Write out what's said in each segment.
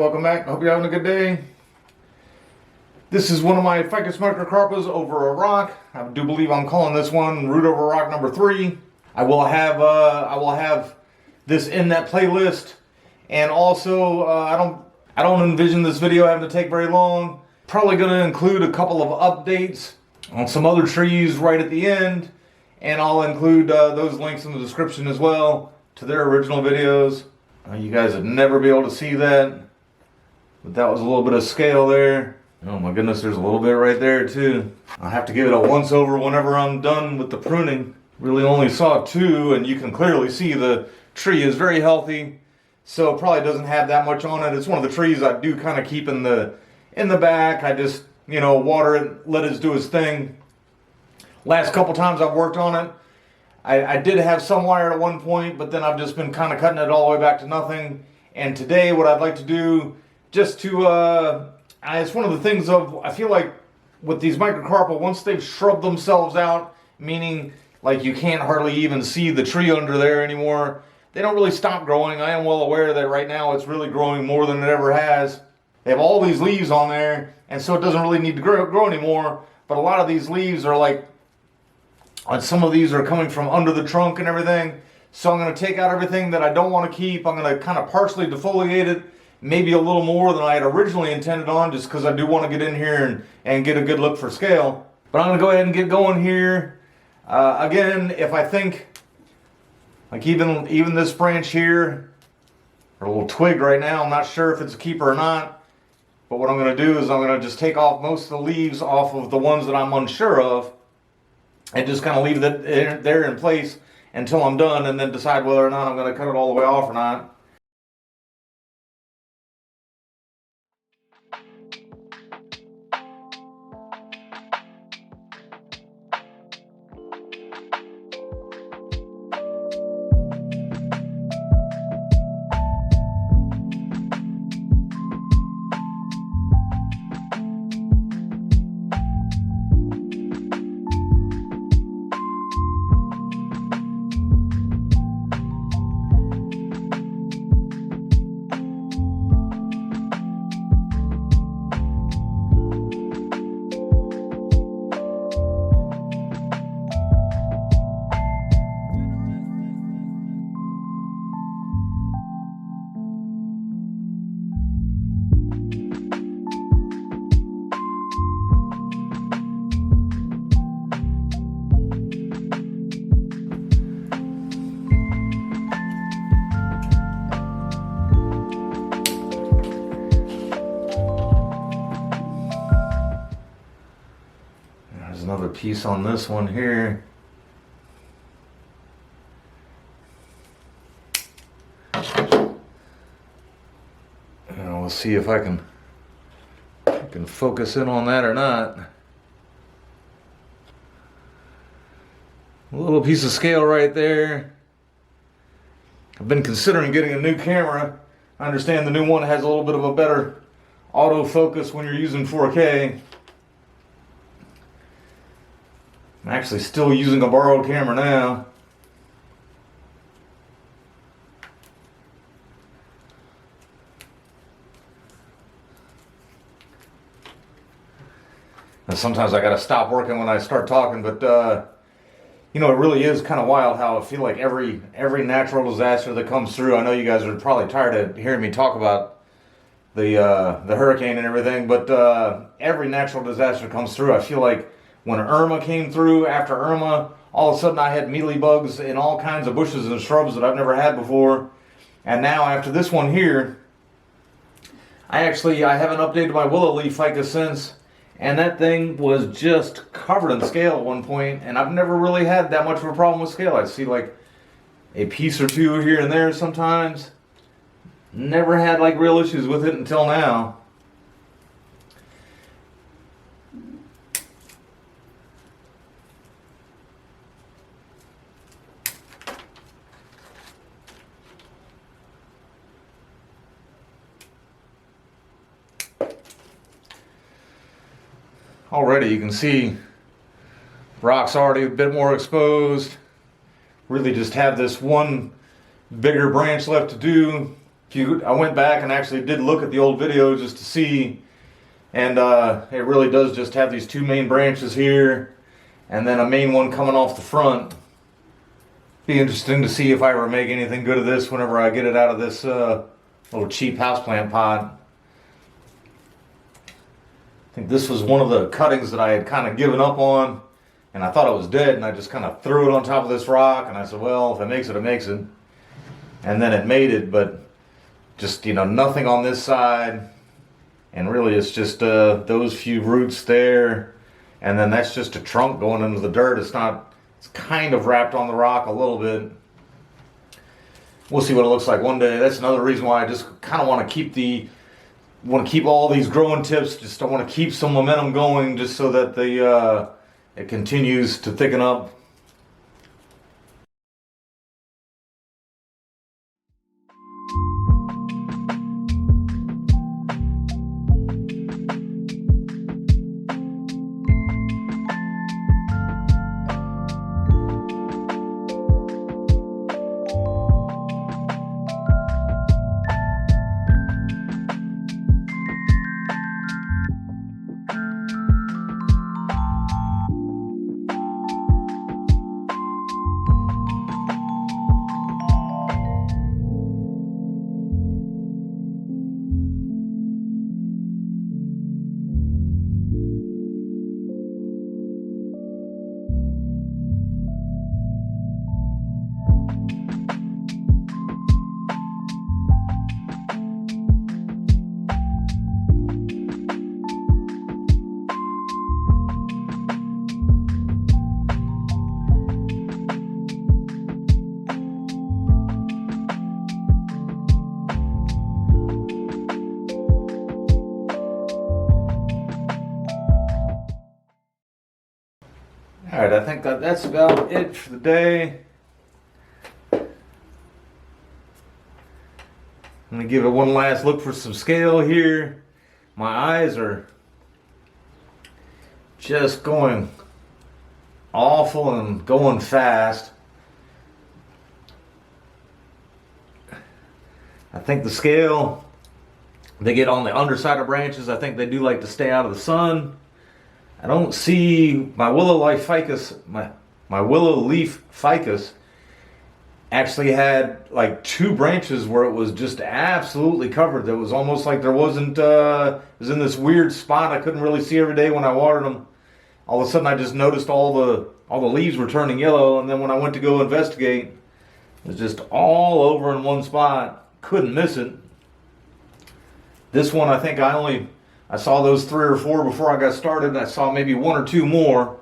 welcome back. I hope you're having a good day. This is one of my Ficus microcarpas over a rock. I do believe I'm calling this one root over rock number 3. I will have this in that playlist, and also I don't envision this video having to take very long. Probably going to include a couple of updates on some other trees right at the end, and I'll include those links in the description as well to their original videos. You guys would never be able to see that, but that was a little bit of scale there. Oh my goodness, there's a little bit right there too. I'll have to give it a once over whenever I'm done with the pruning. Really only saw 2, and you can clearly see the tree is very healthy, so it probably doesn't have that much on it. It's one of the trees I do kind of keep in the back. I just, water it, let it do its thing. Last couple times I've worked on it, I did have some wire at one point, but then I've just been kind of cutting it all the way back to nothing. And today what I'd like to do, just to, it's one of the things I feel like with these microcarpa, once they've shrubbed themselves out, meaning like you can't hardly even see the tree under there anymore, they don't really stop growing. I am well aware that right now it's really growing more than it ever has. They have all these leaves on there, and so it doesn't really need to grow anymore. But a lot of these leaves are like, some of these are coming from under the trunk and everything. So I'm going to take out everything that I don't want to keep. I'm going to kind of partially defoliate it, maybe a little more than I had originally intended on, just because I do want to get in here and get a good look for scale. But I'm going to go ahead and get going here. Again, if I think, like even this branch here, or a little twig right now, I'm not sure if it's a keeper or not. But what I'm going to do is I'm going to just take off most of the leaves off of the ones that I'm unsure of, and just kind of leave that there in place until I'm done, and then decide whether or not I'm going to cut it all the way off or not. Another piece on this one here. And we'll see if I can focus in on that or not. A little piece of scale right there. I've been considering getting a new camera. I understand the new one has a little bit of a better autofocus when you're using 4K. I'm actually still using a borrowed camera now. And sometimes I gotta stop working when I start talking, but it really is kind of wild how I feel like every natural disaster that comes through. I know you guys are probably tired of hearing me talk about the hurricane and everything, but every natural disaster comes through. I feel like when Irma came through, after Irma, all of a sudden I had mealybugs in all kinds of bushes and shrubs that I've never had before. And now after this one here, I haven't updated my willow leaf ficus since, and that thing was just covered in scale at one point, and I've never really had that much of a problem with scale. I see like a piece or two here and there sometimes. Never had like real issues with it until now. Already you can see rock's already a bit more exposed. Really just have this one bigger branch left to do. I went back and actually did look at the old video just to see, and it really does just have these two main branches here, and then a main one coming off the front. Be interesting to see if I ever make anything good of this whenever I get it out of this little cheap houseplant pot. I think this was one of the cuttings that I had kind of given up on, and I thought it was dead, and I just kind of threw it on top of this rock, and I said, well, if it makes it, it makes it. And then it made it, but just, you know, nothing on this side, and really it's just those few roots there, and then that's just a trunk going into the dirt. It's not, it's kind of wrapped on the rock a little bit. We'll see what it looks like one day. That's another reason why I just kind of want to keep all these growing tips. Just I want to keep some momentum going, just so that it continues to thicken up. Alright, I think that's about it for the day. I'm going to give it one last look for some scale here. My eyes are just going awful and going fast. I think the scale, they get on the underside of branches. I think they do like to stay out of the sun. I don't see my willow leaf ficus, my willow leaf ficus actually had like two branches where it was just absolutely covered. It was almost like there wasn't, it was in this weird spot I couldn't really see every day when I watered them. All of a sudden I just noticed all the leaves were turning yellow, and then when I went to go investigate, it was just all over in one spot. Couldn't miss it. This one, I think I saw those 3 or 4 before I got started. I saw maybe 1 or 2 more.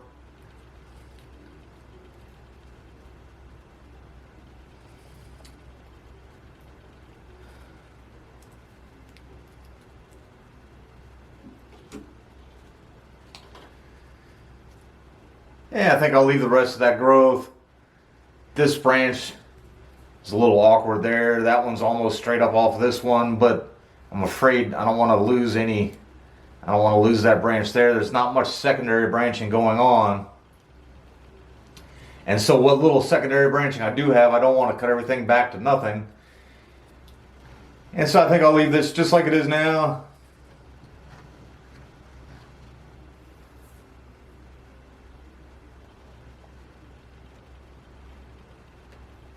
Yeah, I think I'll leave the rest of that growth. This branch is a little awkward there. That one's almost straight up off of this one, but I'm afraid I don't want to lose any. I don't want to lose that branch there. There's not much secondary branching going on. And so what little secondary branching I do have, I don't want to cut everything back to nothing. And so I think I'll leave this just like it is now.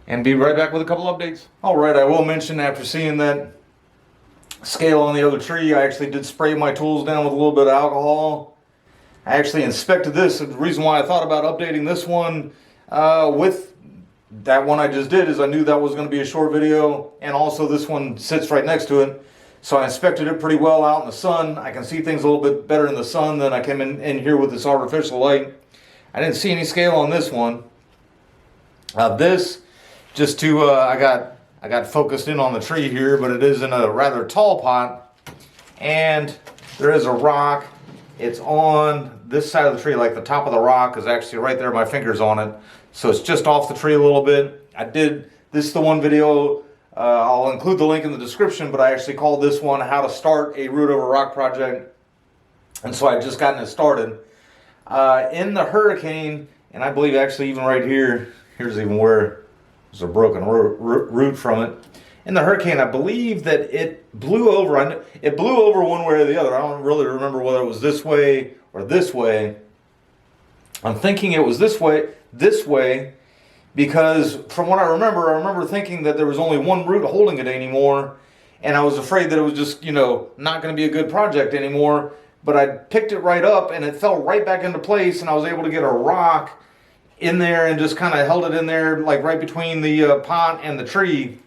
And be right back with a couple updates. Alright, I will mention, after seeing that scale on the other tree, I actually did spray my tools down with a little bit of alcohol. I actually inspected this. The reason why I thought about updating this one with that one I just did is I knew that was going to be a short video, and also this one sits right next to it. So I inspected it pretty well out in the sun. I can see things a little bit better in the sun than I came in here with this artificial light. I didn't see any scale on this one. This, just to, I got focused in on the tree here, but it is in a rather tall pot, and there is a rock. It's on this side of the tree, like the top of the rock is actually right there, my finger's on it. So it's just off the tree a little bit. This is the one video, I'll include the link in the description, but I actually called this one How to Start a Root Over Rock Project. And so I've just gotten it started. In the hurricane, and I believe actually even right here, here's even where there's a broken root from it. in the hurricane, I believe that it blew over. It blew over one way or the other. I don't really remember whether it was this way or this way. I'm thinking it was this way, because from what I remember thinking that there was only one root holding it anymore, and I was afraid that it was just, not going to be a good project anymore. But I picked it right up, and it fell right back into place, and I was able to get a rock in there and just kind of held it in there, like right between the pot and the tree.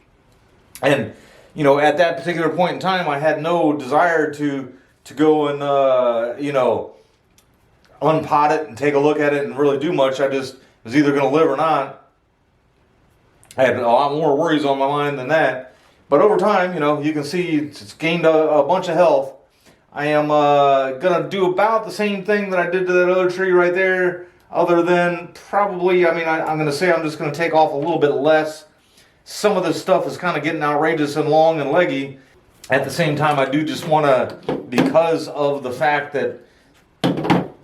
And, at that particular point in time, I had no desire to go and, unpot it and take a look at it and really do much. I just was either going to live or not. I had a lot more worries on my mind than that. But over time, you can see it's gained a bunch of health. I am going to do about the same thing that I did to that other tree right there, other than probably, I'm going to say I'm just going to take off a little bit less. Some of this stuff is kind of getting outrageous and long and leggy. At the same time, I do just want to, because of the fact that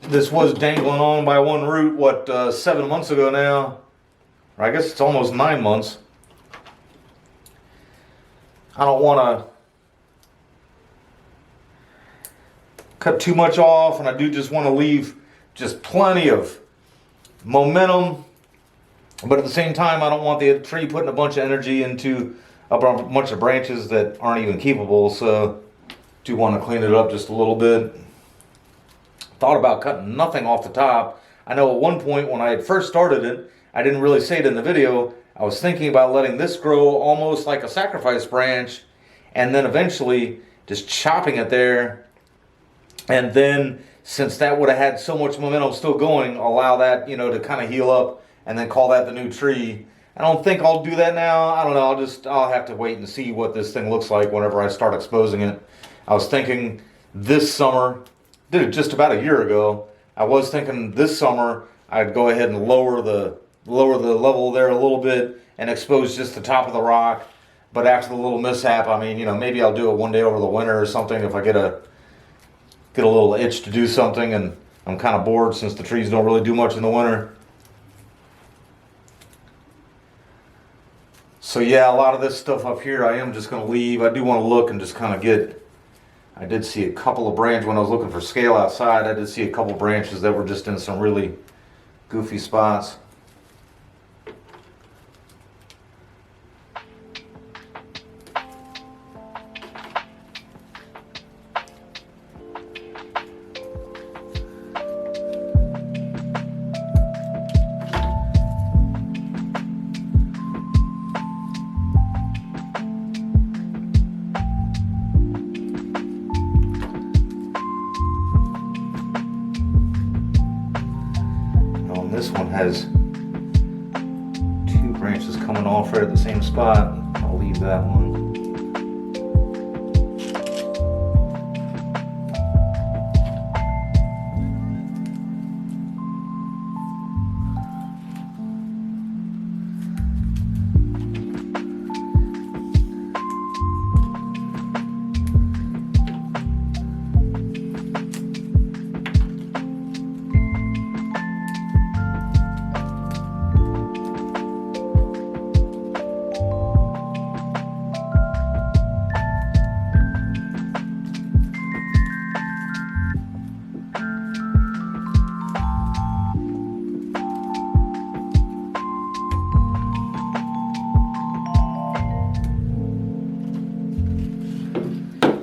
this was dangling on by one root, 7 months ago now, or I guess it's almost 9 months. I don't want to cut too much off, and I do just want to leave just plenty of momentum. But at the same time, I don't want the tree putting a bunch of energy into a bunch of branches that aren't even keepable, so I do want to clean it up just a little bit. Thought about cutting nothing off the top. I know at one point when I had first started it, I didn't really say it in the video, I was thinking about letting this grow almost like a sacrifice branch, and then eventually just chopping it there. And then, since that would have had so much momentum still going, allow that, to kind of heal up, and then call that the new tree. I don't think I'll do that now. I don't know. I'll have to wait and see what this thing looks like whenever I start exposing it. I was thinking this summer, did it just about a year ago. I was thinking this summer I'd go ahead and lower the level there a little bit and expose just the top of the rock. But after the little mishap, maybe I'll do it one day over the winter or something if I get a little itch to do something and I'm kind of bored since the trees don't really do much in the winter. So yeah, a lot of this stuff up here I am just going to leave. I do want to look and just kind of I did see a couple of branches when I was looking for scale outside. I did see a couple of branches that were just in some really goofy spots. This one has 2 branches coming off right at the same spot. I'll leave that one.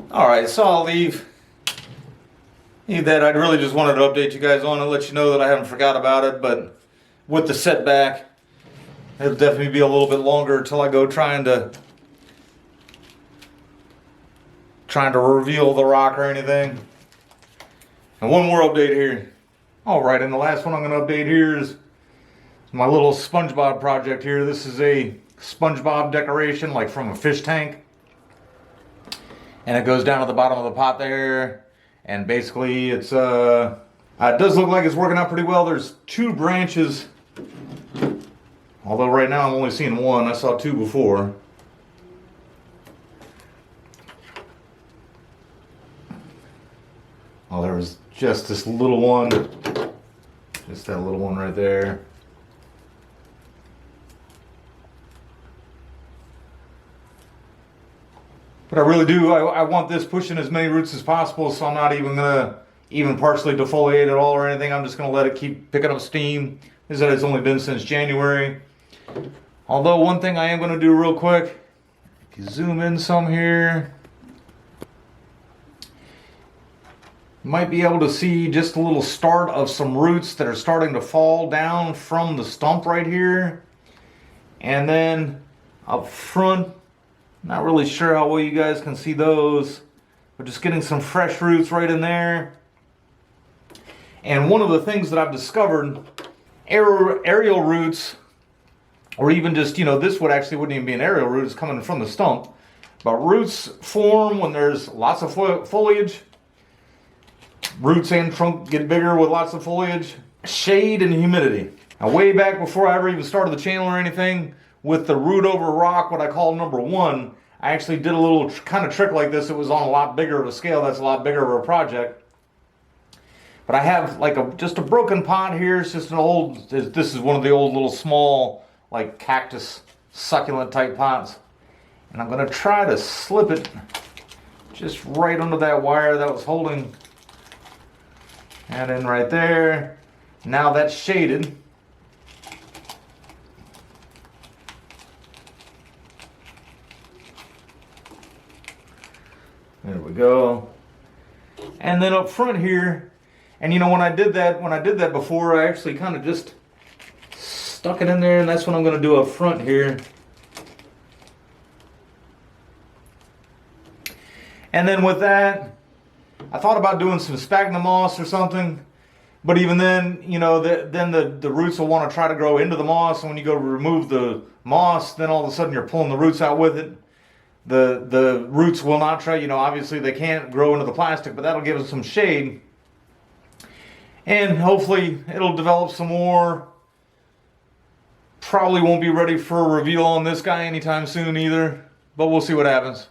Alright, so I'll leave that. I really just wanted to update you guys on it, let you know that I haven't forgot about it, but with the setback, it'll definitely be a little bit longer until I go trying to reveal the rock or anything. And one more update here. Alright, and the last one I'm going to update here is my little SpongeBob project here. This is a SpongeBob decoration, like from a fish tank. And it goes down to the bottom of the pot there. And basically it's, it does look like it's working out pretty well. There's 2 branches. Although right now I'm only seeing 1. I saw 2 before. Oh, there was just this little one. Just that little one right there. But I really do, I want this pushing as many roots as possible, so I'm not even gonna even partially defoliate at all or anything. I'm just gonna let it keep picking up steam. This has only been since January. Although one thing I am gonna do real quick, if you zoom in some here, you might be able to see just a little start of some roots that are starting to fall down from the stump right here. And then up front, not really sure how well you guys can see those, but just getting some fresh roots right in there. And one of the things that I've discovered, aerial roots, or even just, you know, this wouldn't even be an aerial root, it's coming from the stump. But roots form when there's lots of foliage. Roots and trunk get bigger with lots of foliage, shade, and humidity. Now, way back before I ever even started the channel or anything, with the root over rock, what I call number 1, I actually did a little kind of trick like this. It was on a lot bigger of a scale. That's a lot bigger of a project. But I have like just a broken pot here. It's just an old, this is one of the old little small like cactus succulent type pots. And I'm going to try to slip it just right under that wire that was holding that in right there. Now that's shaded. There we go. And then up front here, and you know, when I did that before, I actually kind of just stuck it in there, and that's what I'm going to do up front here. And then with that, I thought about doing some sphagnum moss or something, but even then, you know, then the roots will want to try to grow into the moss, and when you go to remove the moss, then all of a sudden you're pulling the roots out with it. The roots will not try, you know, obviously they can't grow into the plastic, but that'll give us some shade. And hopefully it'll develop some more. Probably won't be ready for a reveal on this guy anytime soon either, but we'll see what happens.